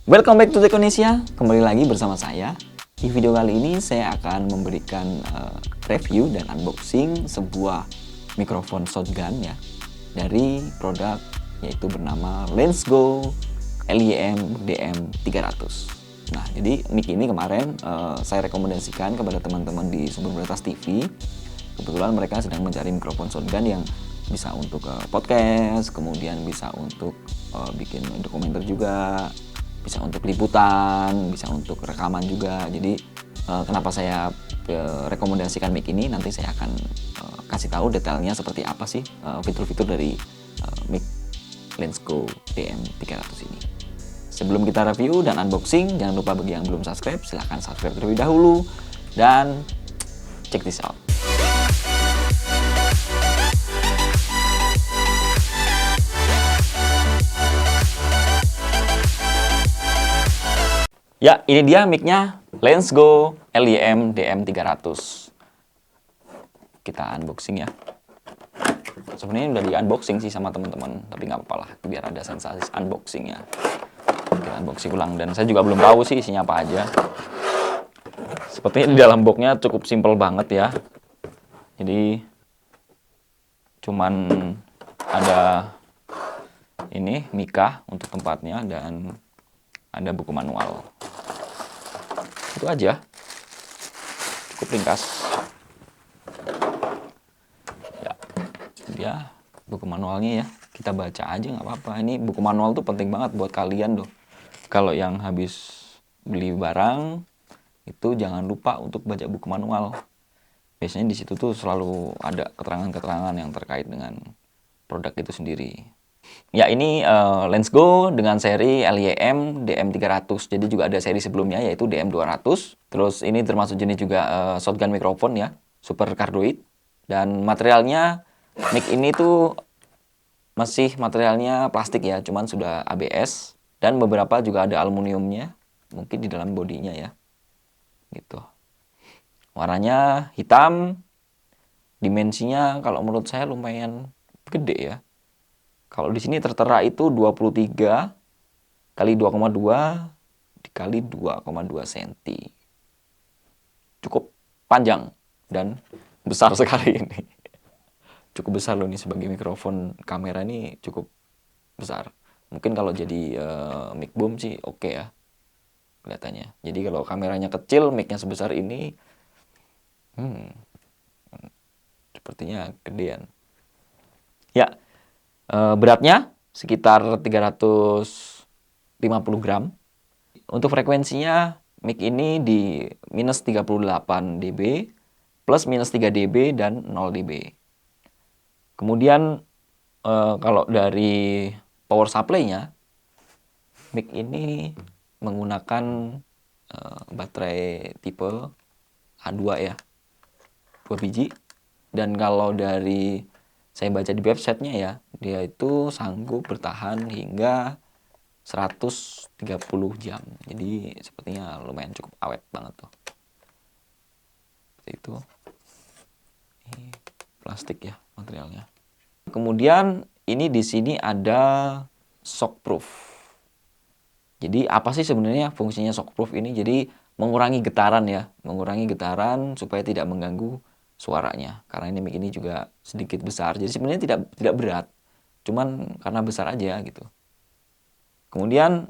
Welcome back to Tekonesia, kembali lagi bersama saya. Di video kali ini saya akan memberikan review dan unboxing sebuah mikrofon shotgun ya dari produk yaitu bernama Lensgo LYM DM300. Nah, jadi mic ini kemarin saya rekomendasikan kepada teman-teman di Sumber Berantas TV. Kebetulan mereka sedang mencari mikrofon shotgun yang bisa untuk podcast, kemudian bisa untuk bikin dokumenter juga, bisa untuk liputan, bisa untuk rekaman juga. Jadi kenapa saya rekomendasikan mic ini, nanti saya akan kasih tahu detailnya seperti apa sih fitur-fitur dari mic Lensgo DM300 ini. Sebelum kita review dan unboxing, jangan lupa bagi yang belum subscribe, silahkan subscribe terlebih dahulu dan check this out. Ya, ini dia mic-nya Lensgo LYM DM300. Kita unboxing ya. Sebenarnya udah di-unboxing sih sama teman-teman, tapi nggak apa-apa lah, biar ada sensasi unboxingnya. Kita unboxing ulang, dan saya juga belum tahu sih isinya apa aja. Sepertinya di dalam boxnya cukup simpel banget ya. Jadi cuman ada ini mika untuk tempatnya dan ada buku manual. Itu aja, cukup ringkas ya. Dia buku manualnya ya, kita baca aja nggak apa-apa. Ini buku manual tuh penting banget buat kalian loh. Kalau yang habis beli barang itu jangan lupa untuk baca buku manual. Biasanya di situ tuh selalu ada keterangan-keterangan yang terkait dengan produk itu sendiri. Ya, ini Lensgo dengan seri LYM DM300. Jadi juga ada seri sebelumnya yaitu DM200. Terus ini termasuk jenis juga shotgun mikrofon ya, super cardioid. Dan materialnya mic ini tuh masih materialnya plastik ya, cuman sudah ABS. Dan beberapa juga ada aluminiumnya, mungkin di dalam bodinya ya. Gitu. Warnanya hitam. Dimensinya kalau menurut saya lumayan gede ya. Kalau di sini tertera itu 23 kali 2,2 dikali 2,2 cm. Cukup panjang dan besar sekali ini. Cukup besar loh ini, sebagai mikrofon kamera ini cukup besar. Mungkin kalau jadi mic boom sih oke ya kelihatannya. Jadi kalau kameranya kecil, micnya sebesar ini, sepertinya gedean. Ya, beratnya sekitar 350 gram. Untuk frekuensinya, mic ini di minus 38 dB, plus minus 3 dB, dan 0 dB. Kemudian kalau dari power supply-nya, mic ini menggunakan baterai tipe A2 ya, 2 biji. Dan kalau dari saya baca di websitenya ya, dia itu sanggup bertahan hingga 130 jam. Jadi sepertinya lumayan cukup awet banget tuh. Seperti itu. Ini plastik ya materialnya. Kemudian ini di sini ada shockproof. Jadi apa sih sebenarnya fungsinya shockproof ini? Jadi mengurangi getaran ya, mengurangi getaran supaya tidak mengganggu suaranya. Karena ini mic ini juga sedikit besar. Jadi sebenarnya tidak berat, cuman karena besar aja gitu. Kemudian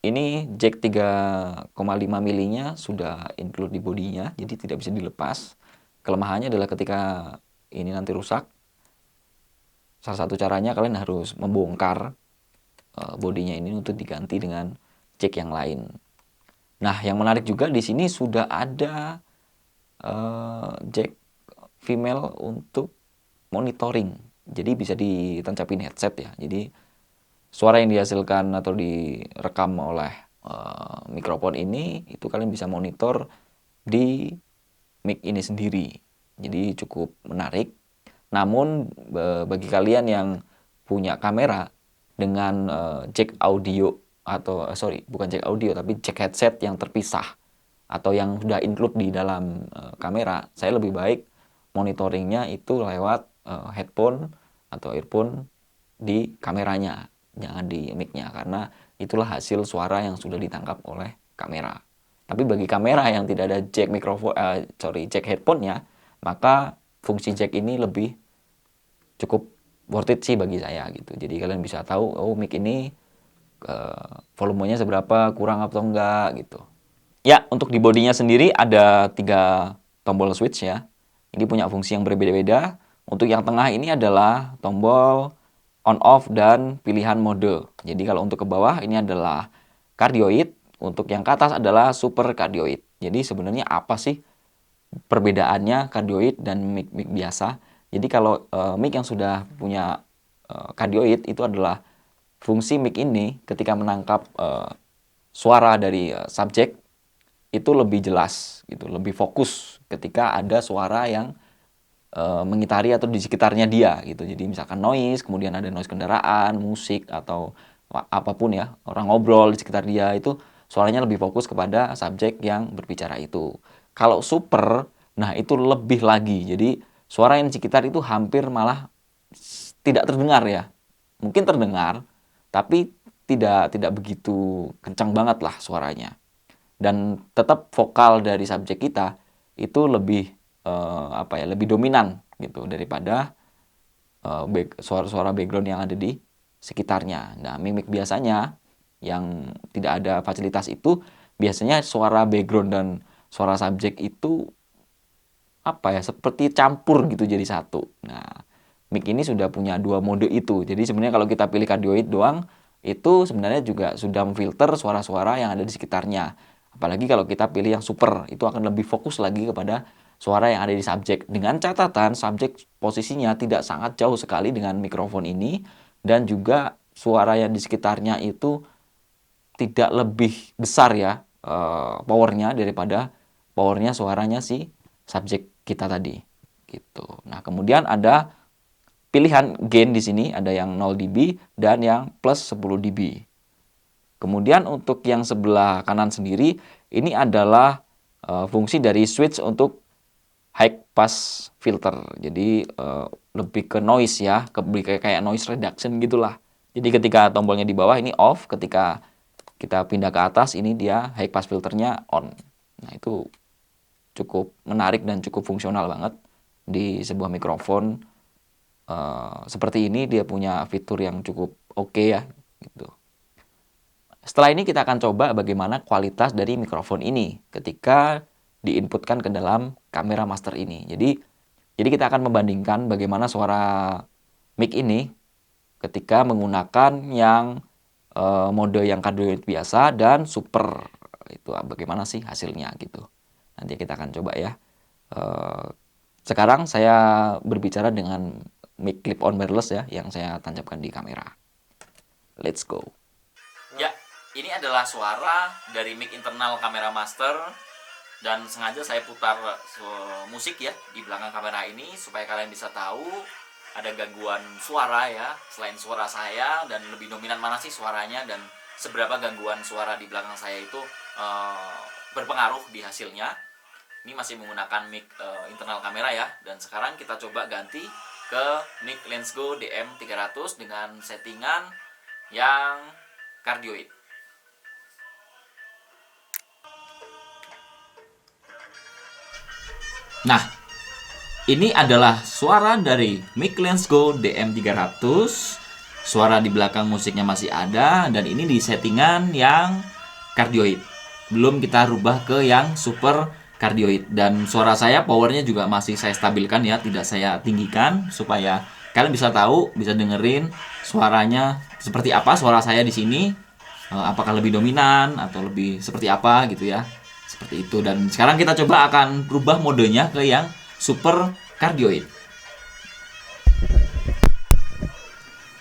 ini jack 3,5 milinya sudah include di bodinya, jadi tidak bisa dilepas. Kelemahannya adalah ketika ini nanti rusak, salah satu caranya kalian harus membongkar bodinya ini untuk diganti dengan jack yang lain. Nah, yang menarik juga di sini sudah ada jack female untuk monitoring. Jadi bisa ditancapin headset ya. Jadi suara yang dihasilkan atau direkam oleh mikrofon ini itu kalian bisa monitor di mic ini sendiri. Jadi cukup menarik. Namun bagi kalian yang punya kamera dengan jack audio atau bukan jack audio tapi jack headset yang terpisah atau yang sudah include di dalam kamera, saya lebih baik monitoringnya itu lewat headphone atau earphone di kameranya, jangan di mic-nya, karena itulah hasil suara yang sudah ditangkap oleh kamera. Tapi bagi kamera yang tidak ada jack mikrofon, jack headphone-nya, maka fungsi jack ini lebih cukup worth it sih bagi saya gitu. Jadi kalian bisa tahu, oh mic ini volumenya seberapa, kurang atau enggak gitu. Ya, untuk di bodinya sendiri ada 3 tombol switch ya. Ini punya fungsi yang berbeda-beda. Untuk yang tengah ini adalah tombol on off dan pilihan mode. Jadi kalau untuk ke bawah ini adalah cardioid, untuk yang ke atas adalah super cardioid. Jadi sebenarnya apa sih perbedaannya cardioid dan mic biasa? Jadi kalau mic yang sudah punya cardioid itu adalah fungsi mic ini ketika menangkap suara dari subjek itu lebih jelas gitu, lebih fokus ketika ada suara yang mengitari atau di sekitarnya dia gitu. Jadi misalkan noise, kemudian ada noise kendaraan, musik atau apapun ya, orang ngobrol di sekitar dia, itu suaranya lebih fokus kepada subjek yang berbicara itu. Kalau super, nah itu lebih lagi. Jadi suara yang di sekitar itu hampir malah tidak terdengar ya. Mungkin terdengar, tapi tidak begitu kencang banget lah suaranya. Dan tetap vokal dari subjek kita itu lebih lebih dominan gitu daripada suara-suara background yang ada di sekitarnya. Nah, mimik biasanya yang tidak ada fasilitas itu biasanya suara background dan suara subjek itu seperti campur gitu jadi satu. Nah, mic ini sudah punya 2 mode itu. Jadi sebenarnya kalau kita pilih cardioid doang itu sebenarnya juga sudah memfilter suara-suara yang ada di sekitarnya. Apalagi kalau kita pilih yang super, itu akan lebih fokus lagi kepada suara yang ada di subjek. Dengan catatan subjek posisinya tidak sangat jauh sekali dengan mikrofon ini, dan juga suara yang di sekitarnya itu tidak lebih besar ya powernya daripada powernya suaranya si subjek kita tadi gitu. Nah, kemudian ada pilihan gain di sini, ada yang 0 dB dan yang plus 10 dB. Kemudian untuk yang sebelah kanan sendiri, ini adalah fungsi dari switch untuk high pass filter. Jadi lebih ke noise ya, kayak noise reduction gitulah. Jadi ketika tombolnya di bawah ini off, ketika kita pindah ke atas ini dia high pass filternya on. Nah, itu cukup menarik dan cukup fungsional banget di sebuah mikrofon seperti ini. Dia punya fitur yang cukup oke ya gitu. Setelah ini kita akan coba bagaimana kualitas dari mikrofon ini ketika diinputkan ke dalam kamera master ini. Jadi kita akan membandingkan bagaimana suara mic ini ketika menggunakan yang mode yang cardioid biasa dan super. Itu bagaimana sih hasilnya gitu. Nanti kita akan coba ya. Sekarang saya berbicara dengan mic clip-on wireless ya yang saya tancapkan di kamera. Let's go. Ya, ini adalah suara dari mic internal kamera master, dan sengaja saya putar musik ya di belakang kamera ini supaya kalian bisa tahu ada gangguan suara ya selain suara saya, dan lebih dominan mana sih suaranya dan seberapa gangguan suara di belakang saya itu berpengaruh di hasilnya. Ini masih menggunakan mic internal kamera ya, dan sekarang kita coba ganti ke mic Lensgo DM300 dengan settingan yang cardioid. Nah, ini adalah suara dari mic Lensgo DM300. Suara di belakang musiknya masih ada, dan ini di settingan yang cardioid. Belum kita rubah ke yang super cardioid. Dan suara saya powernya juga masih saya stabilkan ya, tidak saya tinggikan supaya kalian bisa tahu, bisa dengerin suaranya seperti apa suara saya di sini. Apakah lebih dominan atau lebih seperti apa gitu ya. Seperti itu. Dan sekarang kita coba akan rubah modenya ke yang super cardioid.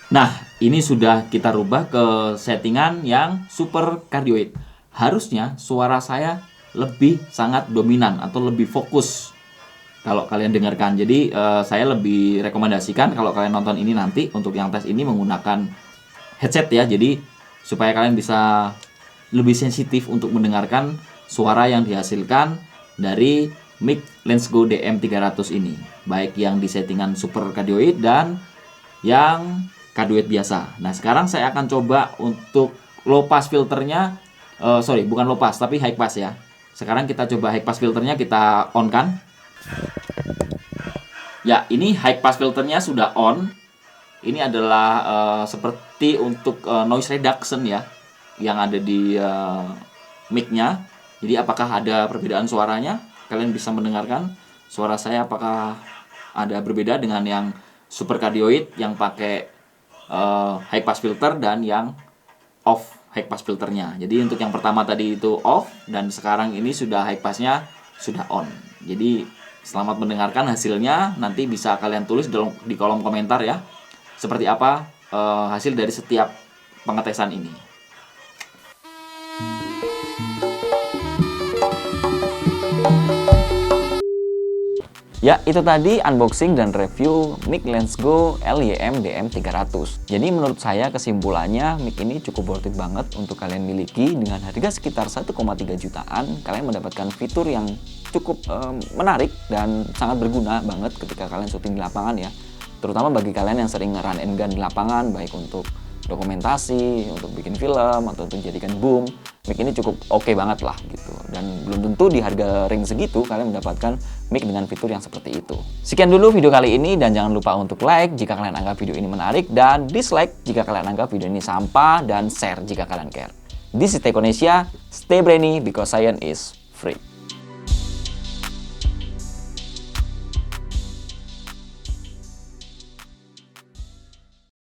Nah, ini sudah kita rubah ke settingan yang super cardioid. Harusnya suara saya lebih sangat dominan atau lebih fokus kalau kalian dengarkan. Jadi saya lebih rekomendasikan kalau kalian nonton ini nanti untuk yang tes ini menggunakan headset ya. Jadi supaya kalian bisa lebih sensitif untuk mendengarkan suara yang dihasilkan dari mic Lensgo DM300 ini, baik yang di settingan super cardioid dan yang cardioid biasa. Nah, sekarang saya akan coba untuk low pass filternya, sorry bukan low pass tapi high pass ya. Sekarang kita coba high pass filternya kita on kan. Ya, ini high pass filternya sudah on. Ini adalah seperti untuk noise reduction ya, yang ada di mic-nya. Jadi apakah ada perbedaan suaranya? Kalian bisa mendengarkan suara saya apakah ada berbeda dengan yang super cardioid yang pakai high pass filter dan yang off high pass filternya. Jadi untuk yang pertama tadi itu off dan sekarang ini sudah high passnya sudah on. Jadi selamat mendengarkan hasilnya. Nanti bisa kalian tulis di kolom komentar ya, seperti apa hasil dari setiap pengetesan ini. Ya, itu tadi unboxing dan review mic Lensgo LYM DM300. Jadi menurut saya kesimpulannya mic ini cukup worth it banget untuk kalian miliki. Dengan harga sekitar 1,3 jutaan, kalian mendapatkan fitur yang cukup menarik dan sangat berguna banget ketika kalian syuting di lapangan ya. Terutama bagi kalian yang sering run and gun di lapangan, baik untuk dokumentasi, untuk bikin film, atau untuk jadikan boom. Mic ini cukup oke banget lah gitu. Dan belum tentu di harga ring segitu kalian mendapatkan mic dengan fitur yang seperti itu. Sekian dulu video kali ini dan jangan lupa untuk like jika kalian anggap video ini menarik dan dislike jika kalian anggap video ini sampah dan share jika kalian care. This is Tekonesia, stay brainy because science is free.